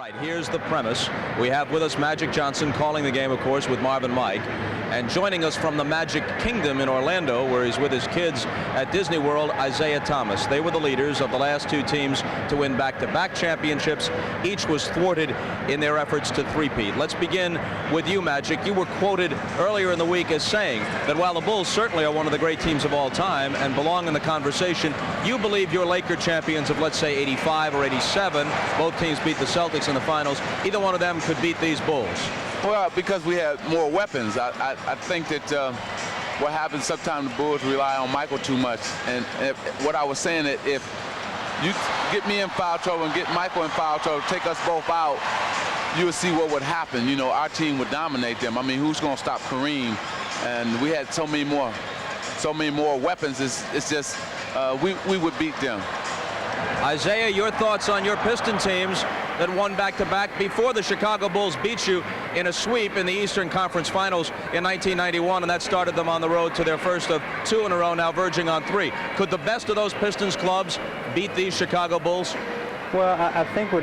right, here's the premise. We have with us Magic Johnson calling the game, of course, with Marv and Mike. And joining us from the Magic Kingdom in Orlando, where he's with his kids at Disney World, Isiah Thomas. They were the leaders of the last two teams to win back-to-back championships. Each was thwarted in their efforts to three-peat. Let's begin with you, Magic. You were quoted earlier in the week as saying that while the Bulls certainly are one of the great teams of all time and belong in the conversation, you believe your Laker champions of, let's say, 85 or 87, both teams beat the Celtics in the finals, either one of them could beat these Bulls. Well, because we had more weapons. I think that what happens sometimes the Bulls rely on Michael too much. And what I was saying, that if you get me in foul trouble and get Michael in foul trouble, take us both out, you would see what would happen. You know, our team would dominate them. I mean, who's going to stop Kareem? And we had so many more weapons. It's just we would beat them. Isiah, your thoughts on your Piston teams that won back-to-back before the Chicago Bulls beat you in a sweep in the Eastern Conference Finals in 1991, and that started them on the road to their first of two in a row, now verging on three. Could the best of those Pistons clubs beat these Chicago Bulls? Well, I think it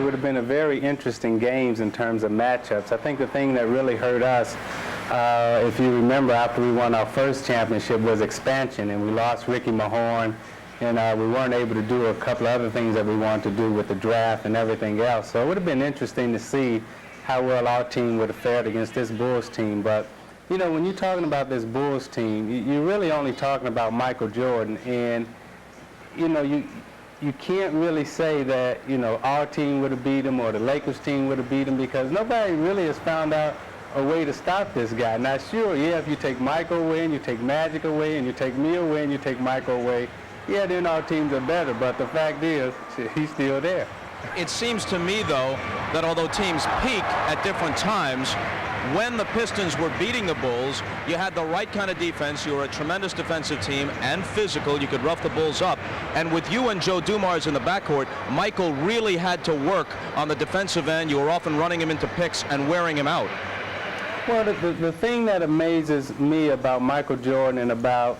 would have been a very interesting games in terms of matchups. I think the thing that really hurt us, if you remember, after we won our first championship, was expansion, and we lost Ricky Mahorn. And we weren't able to do a couple of other things that we wanted to do with the draft and everything else. So it would have been interesting to see how well our team would have fared against this Bulls team. But, you know, when you're talking about this Bulls team, you're really only talking about Michael Jordan. And, you know, you can't really say that, you know, our team would have beat him or the Lakers team would have beat him, because nobody really has found out a way to stop this guy. Now, sure, yeah, if you take Michael away and you take Magic away and you take me away and you take Michael away, yeah, then our teams are better, but the fact is, he's still there. It seems to me, though, that although teams peak at different times, when the Pistons were beating the Bulls, you had the right kind of defense. You were a tremendous defensive team and physical. You could rough the Bulls up. And with you and Joe Dumars in the backcourt, Michael really had to work on the defensive end. You were often running him into picks and wearing him out. Well, the thing that amazes me about Michael Jordan and about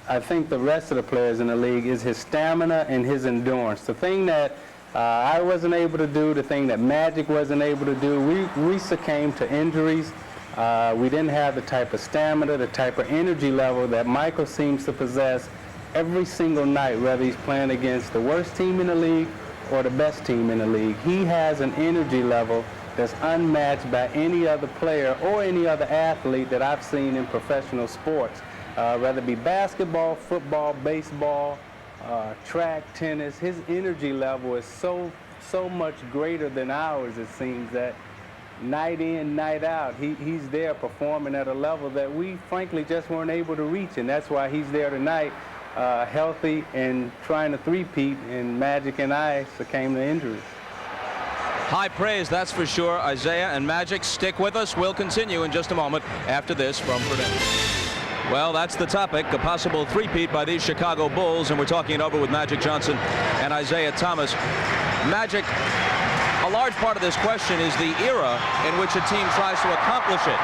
I think the rest of the players in the league is his stamina and his endurance. The thing that I wasn't able to do, the thing that Magic wasn't able to do, we succumbed to injuries. We didn't have the type of stamina, the type of energy level that Michael seems to possess every single night, whether he's playing against the worst team in the league or the best team in the league. He has an energy level that's unmatched by any other player or any other athlete that I've seen in professional sports. Whether it be basketball, football, baseball, track, tennis, his energy level is so much greater than ours, it seems, that night in, night out, he's there performing at a level that we frankly just weren't able to reach, and that's why he's there tonight, healthy and trying to three-peat, and Magic and I succumbed to injuries. High praise, that's for sure. Isiah and Magic, stick with us. We'll continue in just a moment after this from Prudential. Well, that's the topic, a possible three-peat by these Chicago Bulls, and we're talking it over with Magic Johnson and Isiah Thomas. Magic, a large part of this question is the era in which a team tries to accomplish it.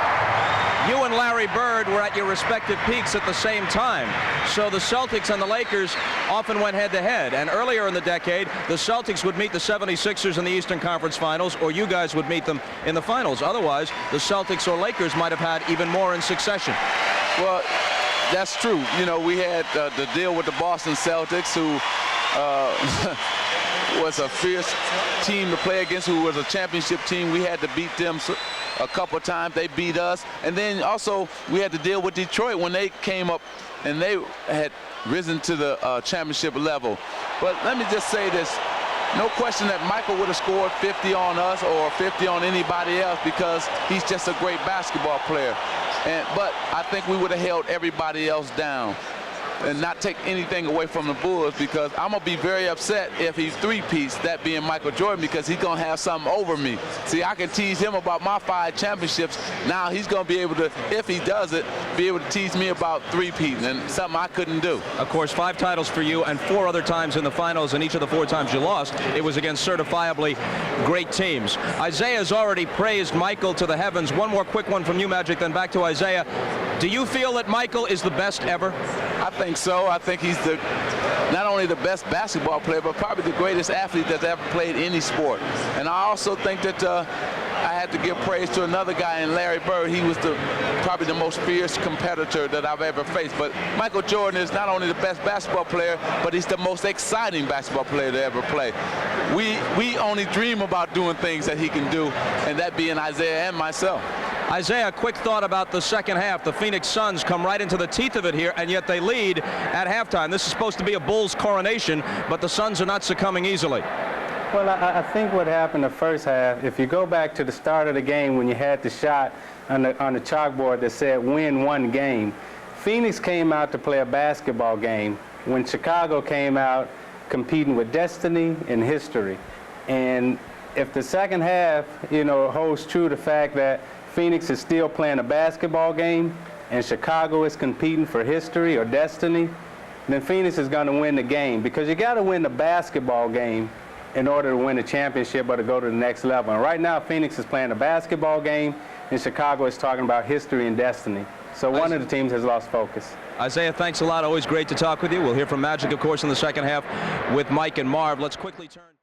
You and Larry Bird were at your respective peaks at the same time, so the Celtics and the Lakers often went head-to-head, and earlier in the decade, the Celtics would meet the 76ers in the Eastern Conference Finals, or you guys would meet them in the finals. Otherwise, the Celtics or Lakers might have had even more in succession. Well, that's true. You know, we had the deal with the Boston Celtics, who was a fierce team to play against, who was a championship team. We had to beat them a couple of times. They beat us. And then also we had to deal with Detroit when they came up and they had risen to the championship level. But let me just say this. No question that Michael would have scored 50 on us or 50 on anybody else, because he's just a great basketball player. But I think we would have held everybody else down and not take anything away from the Bulls, because I'm going to be very upset if he three-peats, that being Michael Jordan, because he's going to have something over me. See, I can tease him about my 5 championships. Now he's going to be able to, if he does it, be able to tease me about three-peating, and something I couldn't do. Of course, 5 titles for you and 4 other times in the finals, and each of the 4 times you lost, it was against certifiably great teams. Isiah's already praised Michael to the heavens. One more quick one from you, Magic, then back to Isiah. Do you feel that Michael is the best ever? I think so. I think he's the not only the best basketball player, but probably the greatest athlete that's ever played any sport. And I also think that I had to give praise to another guy in Larry Bird. He was probably the most fierce competitor that I've ever faced. But Michael Jordan is not only the best basketball player, but he's the most exciting basketball player to ever play. We only dream about doing things that he can do, and that being Isiah and myself. Isiah, quick thought about the second half. The Phoenix Suns come right into the teeth of it here, and yet they lead at halftime. This is supposed to be a Bulls coronation, but the Suns are not succumbing easily. Well, I think what happened the first half, if you go back to the start of the game when you had the shot on the chalkboard that said win one game, Phoenix came out to play a basketball game when Chicago came out competing with destiny and history. And if the second half, holds true to the fact that Phoenix is still playing a basketball game and Chicago is competing for history or destiny, then Phoenix is going to win the game, because you got to win the basketball game in order to win a championship or to go to the next level. And right now, Phoenix is playing a basketball game, and Chicago is talking about history and destiny. So one of the teams has lost focus. Isiah, thanks a lot. Always great to talk with you. We'll hear from Magic, of course, in the second half with Mike and Marv. Let's quickly turn.